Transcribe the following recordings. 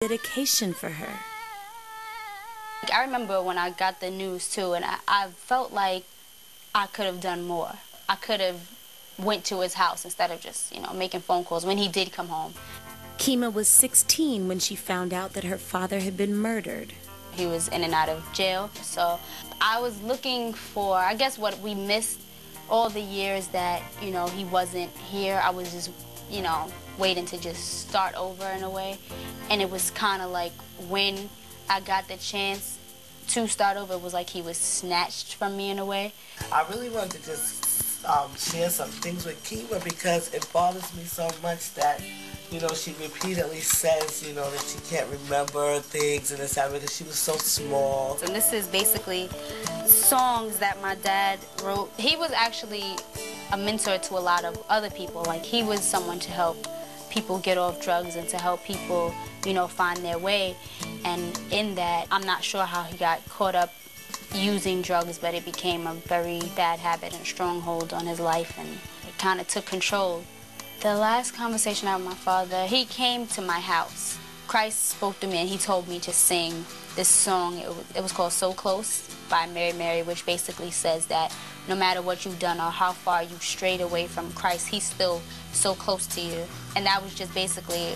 dedication for her. I remember when I got the news too, and I felt like I could have done more. I could have went to his house instead of just, making phone calls when he did come home. Kima was 16 when she found out that her father had been murdered. He was in and out of jail, so I was looking for, I guess, what we missed all the years that, he wasn't here. I was just, waiting to just start over in a way. And it was kind of like when I got the chance to start over, it was like he was snatched from me in a way. I really wanted to just share some things with Kima because it bothers me so much that, she repeatedly says, that she can't remember things and this, that, because she was so small. And this is basically songs that my dad wrote. He was actually a mentor to a lot of other people. Like, he was someone to help people get off drugs and to help people, find their way. And in that, I'm not sure how he got caught up using drugs, but it became a very bad habit and a stronghold on his life, and it kind of took control. The last conversation I had with my father, he came to my house. Christ spoke to me and he told me to sing this song. It was called So Close by Mary, which basically says that no matter what you've done or how far you've strayed away from Christ, he's still so close to you. And that was just basically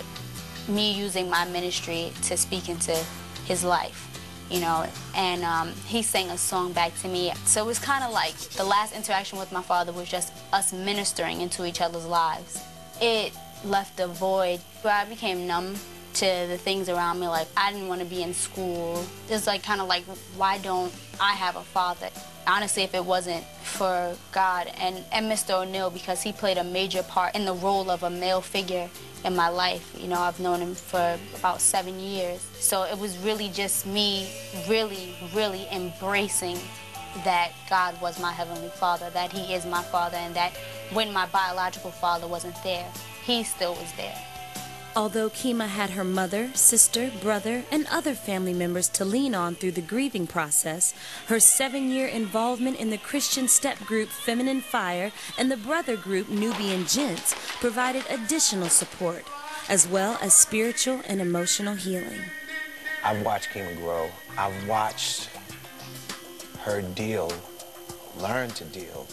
me using my ministry to speak into his life. And he sang a song back to me. So it was kind of like the last interaction with my father was just us ministering into each other's lives. It left a void where I became numb to the things around me. Like, I didn't want to be in school. It's like kind of like, why don't I have a father? Honestly, if it wasn't for God and Mr. O'Neill, because he played a major part in the role of a male figure in my life. I've known him for about 7 years. So it was really just me really, really embracing that God was my Heavenly Father, that he is my father, and that when my biological father wasn't there, he still was there. Although Kima had her mother, sister, brother, and other family members to lean on through the grieving process, her 7-year involvement in the Christian step group Feminine Fire and the brother group Nubian Gents provided additional support, as well as spiritual and emotional healing. I've watched Kima grow. I've watched her learn to deal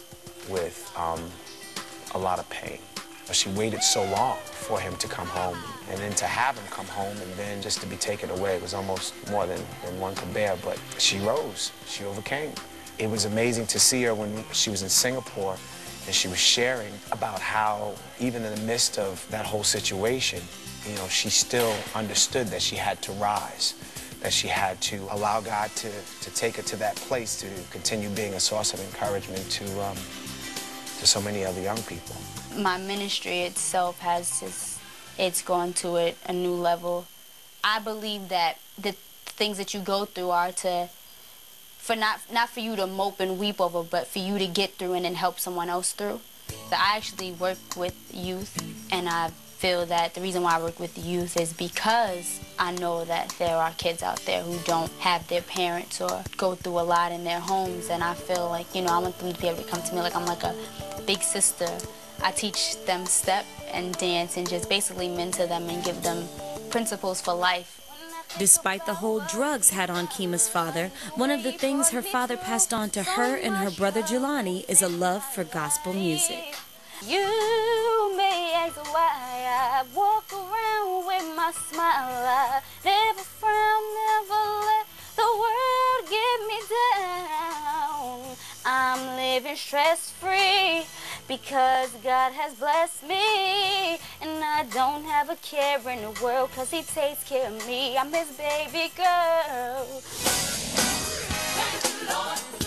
with a lot of pain. She waited so long for him to come home, and then to have him come home and then just to be taken away was almost more than one could bear. But she rose, she overcame. It was amazing to see her when she was in Singapore and she was sharing about how even in the midst of that whole situation, she still understood that she had to rise, that she had to allow God to take her to that place to continue being a source of encouragement to so many other young people. My ministry itself it's gone to a new level. I believe that the things that you go through are not for you to mope and weep over, but for you to get through and then help someone else through. So I actually work with youth, and I feel that the reason why I work with youth is because I know that there are kids out there who don't have their parents or go through a lot in their homes, and I feel like, I want them to be able to come to me like I'm like a big sister. I teach them step and dance and just basically mentor them and give them principles for life. Despite the hold drugs had on Kima's father, one of the things her father passed on to her and her brother Jelani is a love for gospel music. You may ask why I walk around with my smile. I never frown, never let the world get me down. I'm living stress-free because God has blessed me, and I don't have a care in the world because he takes care of me. I'm his baby girl. Thank you, Lord.